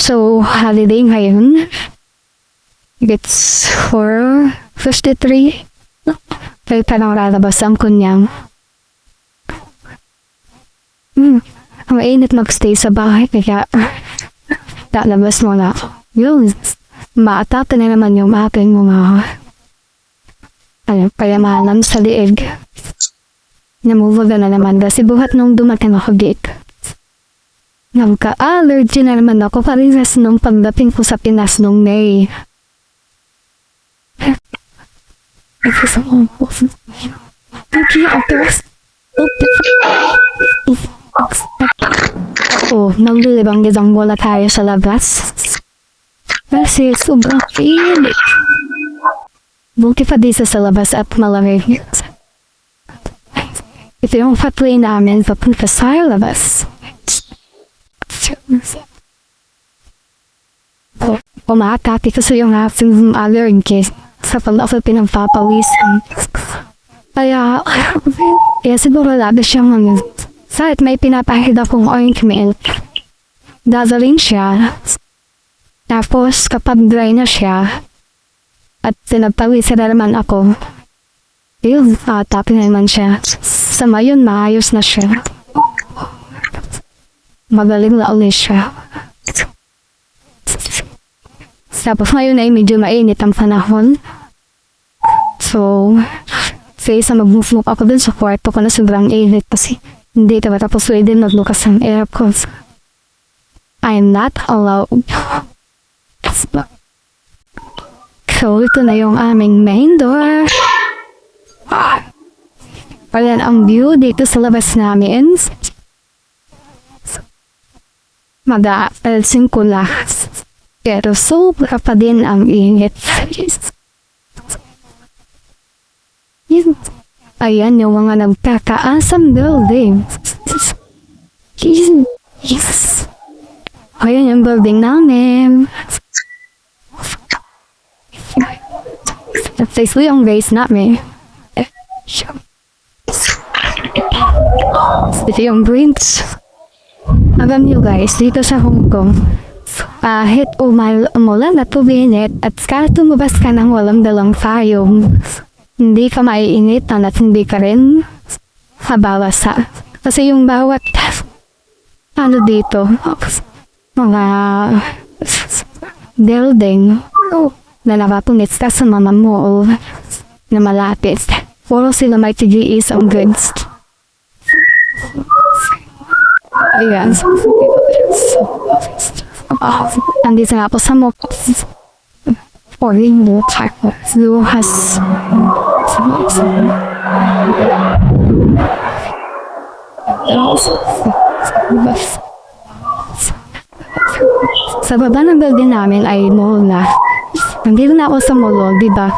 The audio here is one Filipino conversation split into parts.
So, holiday ngayon. It's 4:53. Kaya parang lalabas ang kunyang. Ang mainit magstay sa bahay, kaya lalabas mo na. Yun, maatata na naman yung aking mga payamanan sa liig. Namuluga na naman kasi buhat nung dumating ako dito. Nagka-allergy na naman ako parehas nung pagdating ko sa Pinas nung May. Naglilibang gizang wala tayo sa labas. Kasi sobrang init. Buki pa dito sa labas at malamig. Ito yung pathway namin papunta sa labas. Umaatake kasi yung aking allergy sa pag-ako pinagpapawisan. Kaya siguro labi siyang kahit may pinapahid akong ointment, dadalhin siya. Tapos kapag dry na siya, at pinagpawisan na naman ako, yun, atake na naman siya. Sa mayon, maayos na siya. Magaling na ulit siya. Tapos ngayon ay medyo mainit ang panahon. So, sa mag-move ako dun sa kwarto ko na sobrang init kasi hindi tapos pwede naglukas ang aircon. I'm not allowed. So, ito na yung aming main door. Ayan ang view dito sa labas namin. Mag-aalsin ko lahat. Pero sobra pa din ang init. Ayan yung mga nagkakaasam building. Yes. Ayan yung building namin. Ito yung base namin. Ito yung bridge. Alam niyo guys, dito sa Hong Kong, kahit umulan at puminit at kahit tumabas ka ng walang dalang payong, hindi ka maiinitan at hindi ka rin habawasa. Kasi yung bawat dito, mga building na nakapunit ka sa mga mall na malapit, puro sila may TGEs ang goods. Ayan. Andito na ako sa mall. Luhas. Sa baba ng building namin ay mall na. Nandito na ako sa mall, diba?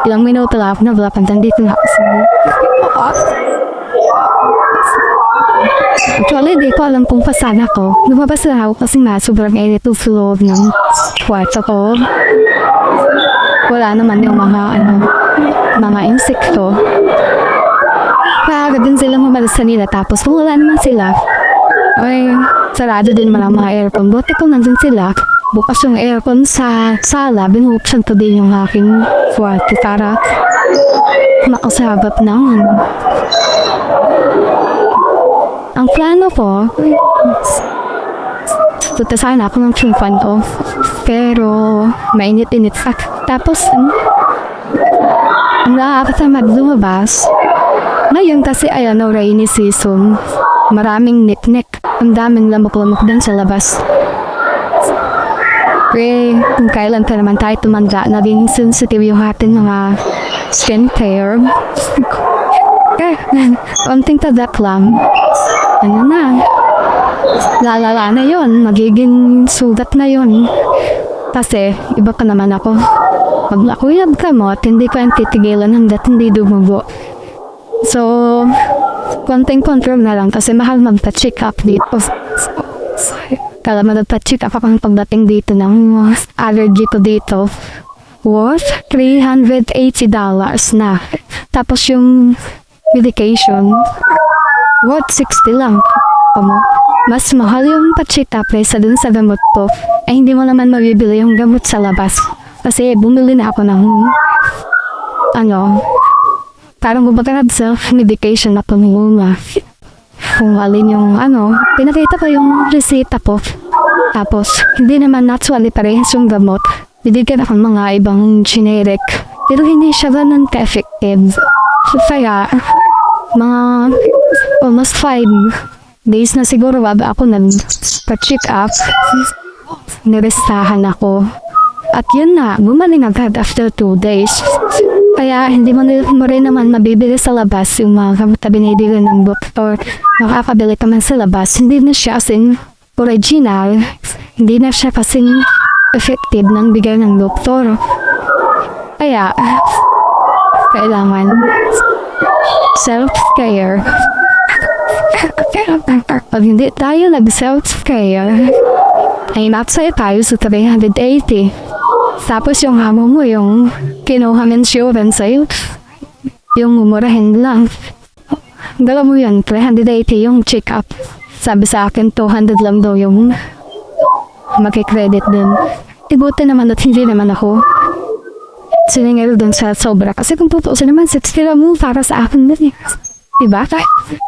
Ilang minuto lang ako naglapan, nandito na ako sa mall. Actually, di ko alam kung pasan ako. Lumabas na ako kasi nga sobrang init sa loob ng kwarto ko. Wala naman yung mga insekto. Pagod din sila mamalasa nila tapos kung wala naman sila, ay sarado din man ang mga aircon. Buti kung nandun sila, bukas yung aircon sa sala, binuksan ko din yung aking kwarto para makasabap ng ang plano ko, punta sana ako ng chumpan ko. Pero, mainit-init pa. Tapos, nakakatamad lumabas. Ngayon kasi ayan, rainy season. Maraming niknik. Ang daming lamok-lamok din sa labas. Kung kailan pa naman tayo tumanda, naging sensitive yung ating mga skincare. Konting tadak lang. Ano na, lalala na yun, magiging sugat na yun. Kasi, iba pa naman ako. Pag ako'y nagkamot, hindi ko yung titigilan hanggat hindi dumugo. So, konting control na lang kasi mahal magpa-check up dito. Kala magpa-check up ako pagdating dito ng allergy ko dito. Worth $380 na. Tapos yung medication, worth 60 lang. mas mahal yung pa-check up kaysa dun sa gamot ko. Ay hindi mo naman mabibili yung gamot sa labas. Kasi bumili na ako ng parang kumbaga self-medication na pumulunga. Kung alin yung pinakita ko yung resita ko. Tapos, hindi naman naturally parehas yung gamot. Bibigyan ako ng mga ibang generic. Pero hindi siya ganun ka-effective. Kaya, mga almost 5 days na siguro bago ako nag-check up, nirestahan ako. At yun na, gumaling agad after 2 days. Kaya hindi mo rin naman mabibili sa labas yung mga gamot na binibili ng doktor. Makakabili ka man sa labas, hindi na siya kasing original, hindi na siya kasing effective ng bigay ng doktor. Kaya, kailangan self-care. Pag hindi tayo nag-self-care, ay matsaya tayo sa 380. Tapos yung hamo mo, yung kinuha insurance sa'yo, yung mumurahin lang. Dala mo yun, 380 yung check-up. Sabi sa akin, 200 lang daw yung makikredit din. Ibuti naman at hindi naman ako siningil dun sa sobra. Kasi kung tutuusin naman, 60 lang mo para sa akin din. Diba?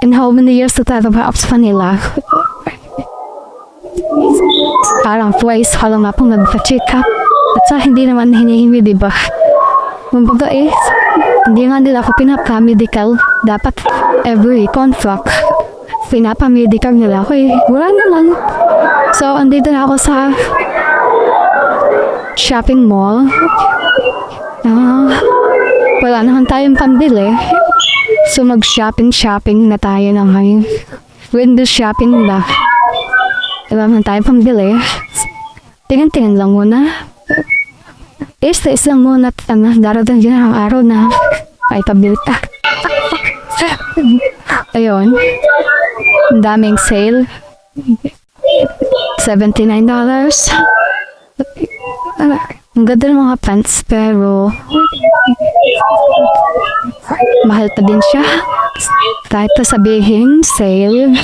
In how many years to tatapos sa kanila? Parang twice ka lang na pong nagpa-check up. At sa hindi naman hinihimi, diba? Kumbaga hindi nga nila ako pinapa-medical. Dapat every contract, pinapa-medical nila ako wala naman. So, andito na ako sa shopping mall. Wala naman tayong pambili. So, mag-shopping na tayo na ngayon. Window shopping na. Wala naman tayong pambili. Tingin-tingin lang muna. Is lang muna at darating din ang araw na ay pabili ka. Ayun. Ang daming sale. $79. Ang ganda ng mga pants pero mahal pa din siya. Kahit pa sabihin sale.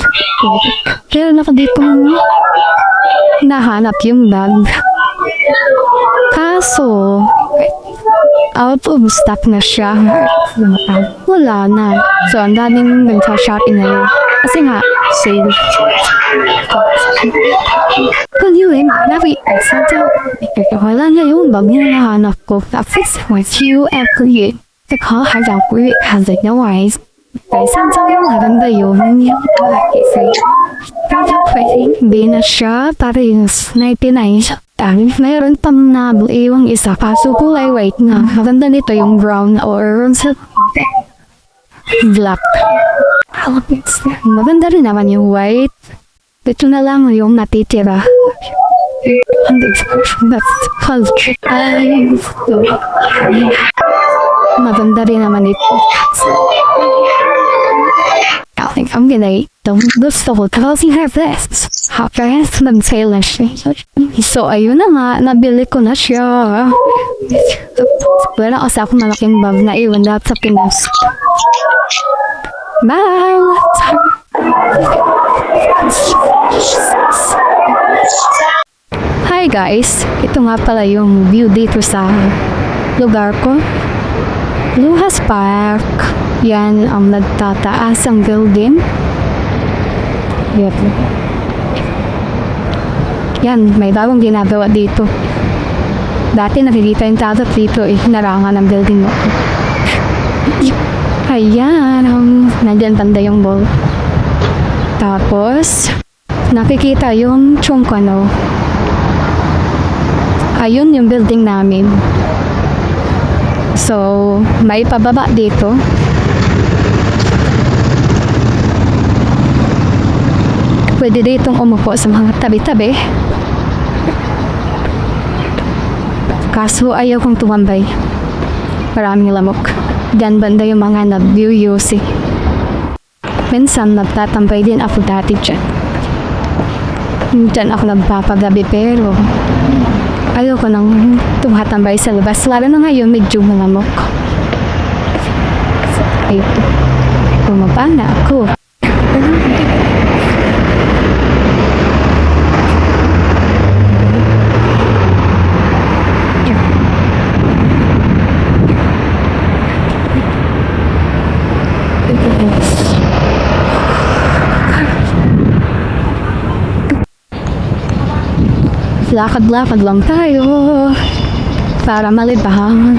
Pero naka dito nahanap yung bag. Kaso, out of stock na siya. Wala na. So, ang daming nagsa-shopping na yun. Kasi nga, sale. Anyway, wala na yung bag na nahanap ko. Tapos, QFE. Kasi saan yung maganda yun? Hindi na siya. Parehas 99. Mayroon pang iwang isa. Kaso kulay white nga. Maganda nito yung brown or black. Maganda rin naman yung white. Ito na lang yung natitira. Maganda rin naman ito. I think I'm gonna eat the gusto ko because you have this. Kaya nag-sale na siya. So, ayun na nga. Nabili ko na siya. Wala kasi ako malaking bag na iwan lahat sa Pinas. Bye! Hi guys! Ito nga pala yung view dito sa lugar ko. Luhas Park. Yan ang nagtataas ang building. Yep. Yan, may bagong ginagawa dito. Dati nakikita yung tatat dito narangan ng building mo. Ayan, nandyan banda yung mall. Tapos, nakikita yung Chungkano. Ayun yung building namin. So, may pababa dito. Pwede ditong umupo sa mga tabi-tabi. Kaso ayaw kong tumambay. Maraming lamok. Diyan banda yung mga nag-UUC. Minsan nagtatambay din ako dati dyan. Diyan ako nagpapagabi pero ayaw ko nang tumatambay sa labas. Lalo na ngayon medyo malamok. Ayun. Bumaba na ako. lakad-lakad lang tayo para malibang.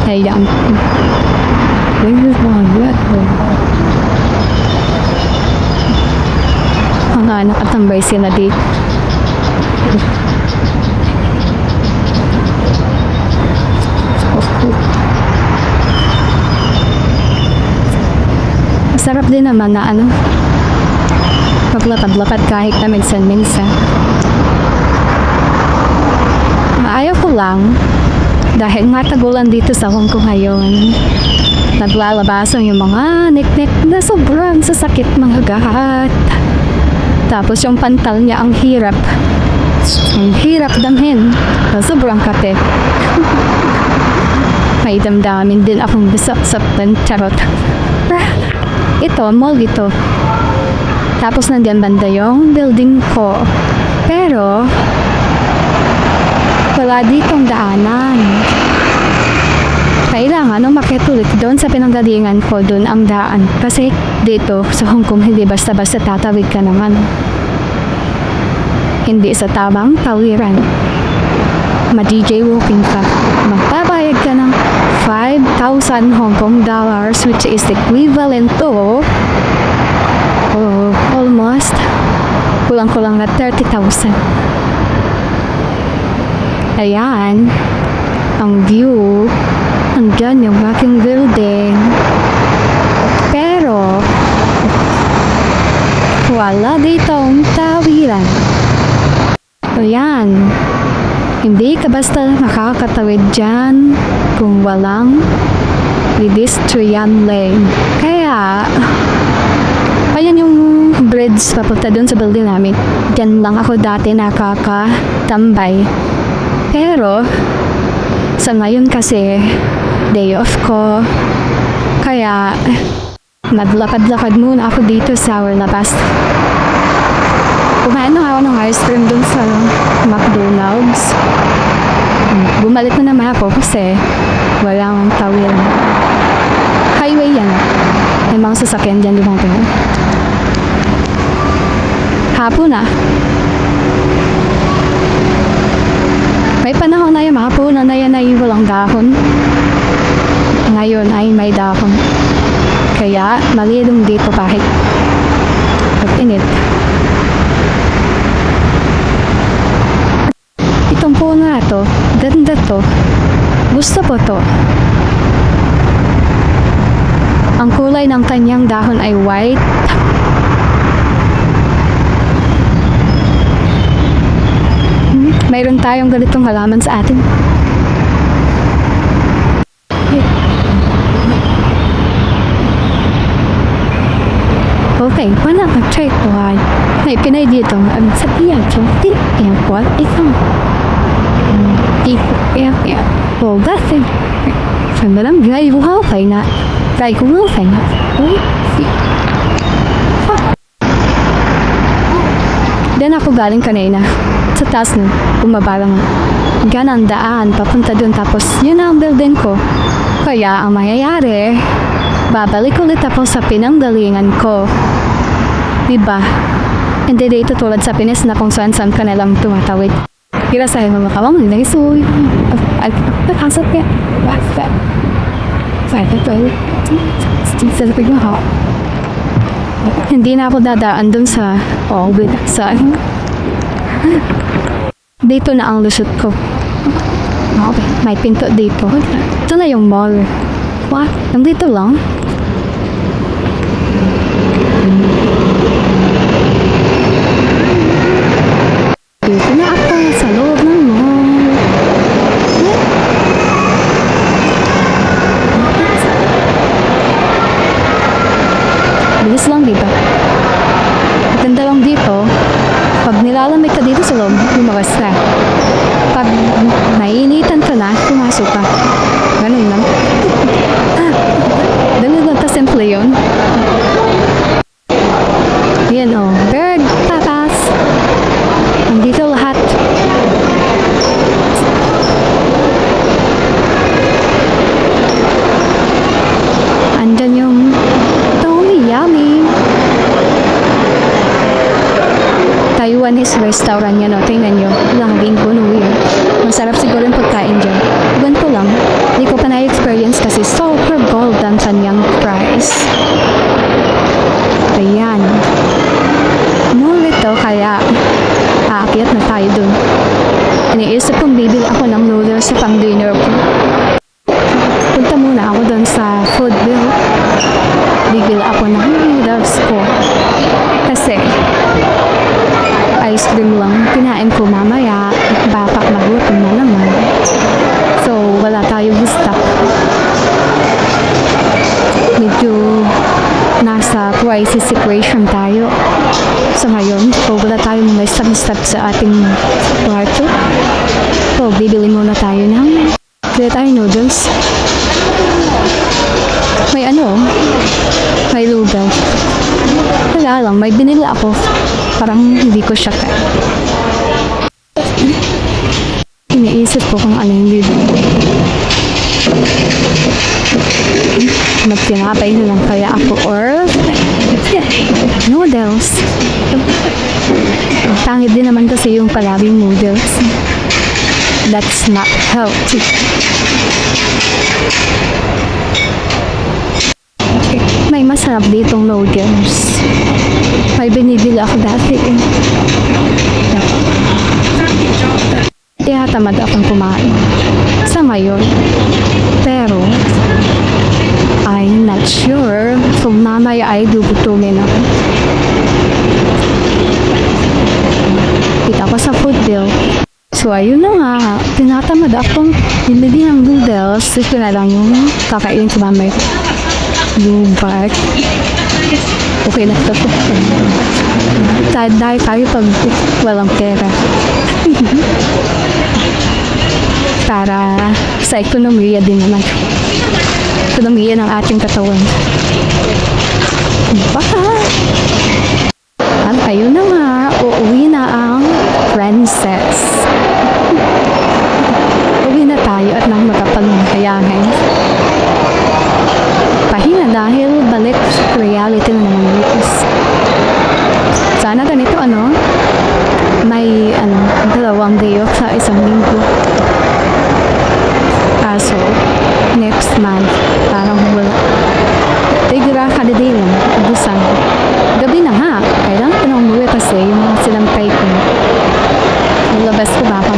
Ayan. Mga nakatambay sila dito. Sarap din naman na maglakad-lakad kahit na minsan-minsan. Ayaw ko lang dahil matagulan dito sa Hong Kong ngayon. Naglalabasan yung mga nik-nik na sobrang sasakit mga gat. Tapos yung pantal niya ang hirap. Ang hirap damhin. Sobrang kape. May damdamin din akong bisap-saptan. Charot. Ito, mall ito. Tapos nandiyan banda yung building ko. Pero, wala ditong daanan. Kailangan umakyat ulit doon sa pinanggalingan ko, doon ang daan. Kasi dito sa Hong Kong, hindi basta-basta tatawid ka naman. Hindi sa tamang tawiran. Ma-DJ walking ka. Magbabayad ka ng 5,000 Hong Kong dollars, which is equivalent to almost kulang-kulang na 30,000. Ayan ang view. Andyan yung aking building. Pero wala ditong tawiran. Ayan. Hindi ka basta nakakatawid dyan kung walang pedestrian lane. Kaya, ayan yung bridge papunta dun sa building namin. Dyan lang ako dati nakakatambay. Pero, sa ngayon kasi, day off ko. Kaya, naglakad-lakad muna ako dito sa labas. Kumain na ako ng ice cream dun sa McDonald's. Bumalik na naman ako kasi walang tawid. Highway yan. May mga sasakyan dyan dumating. Hapon na. May panahon na yung hapon na yan ay walang dahon. Ngayon ay may dahon. Kaya malilong dito kahit pag-init. Itong puno na to, ganda to. Gusto ko to. Ang kulay ng kanyang dahon ay white. Mayroon tayong ganitong halaman sa atin. Okay, wala mag-try ko ay. May pinay dito. Ang sabihan, hindi. Yan po. Ito. Yan. Well, that's it. Sandalang gay ko okay na. Gay ko okay na. Then ako galing kanina. Sa taas nun, bumaba lang. Ganang daan, papunta dun. Tapos, yun ang building ko. Kaya, ang mangyayari, babalik ulit ako sa pinanggalingan ko. Diba? Hindi dito tulad sa Pinas na kung saan-saan ka nalang tumatawid. Kira sa mga kawang nila, so, nakasap ka. Basta. Sasabi ko ha. Hindi na ako dadaan dun sa dito na ang lusot ko. Okay, may pinto dito. Ito na yung mall. What? Nandito lang? Dito na ako sa loob ng mall. Bilis lang, diba? Maganda lang dito. Pag nilalamig ka dito sa loob, lumabas ka. Pag naiinitan ka na, pumasok ka. Ganun lang. Ganun lang ka-simple yun. Yan o. Bird, tatas. Nandito lahat. Andyan yung Tommy Yummy. Chinese restaurant yan, no? Tingnan nyo. Laging puno yun. Masarap siguro yung pagkain dyan. Iwan ko lang. Hindi ko pa na-experience kasi super gold ang kanyang price. Ayan. Mall ito, kaya aakyat na tayo dun. Iniisip kong bibili ako ng noodles sa pang dinner ko. Punta muna ako dun sa food bill. Bibili ako ng noodles ko. Kasi ice cream lang kinain ko mamaya. Baka magutom na naman. So, wala tayong stock. Medyo nasa crisis situation tayo. So ngayon, wala tayong mga step sa ating kwarto. So, bibili muna tayo ng noodles. May may lugaw. Wala lang, may binili ako. Parang hindi ko siya kaya. Iniisip ko kung ano yung bibili. Magtinapay na lang kaya ako or noodles. Tangid din naman kasi yung palabing noodles. That's not healthy. May masarap ditong noodles. May binibili ako dati. Kaya tamad akong kumain sa ngayon. Pero I'm not sure kung mamaya ay gugutumin ako. Kita ko sa food bill. So ayun na nga, tinatamad akong bibili ng noodles. Ito na lang yung kakain sa mamaya. Lubat. Okay na ito. Dahil tayo pag walang pera. Para sa ekonomiya din naman. Ekonomiya ng ating katawan. Baka. At ayun na nga, uuwi na ang princess. Uwi na tayo at nang magkapagkayahin. Pahinga dahil balik reality na naman ulit. Sana ganito may 2 day off sa isang linggo. So, next month, parang wala. Tigra holiday lang, abusan. Gabi na ha, kailangan ko na umuwi kasi yung mga silang type ko. Nilabas ko baka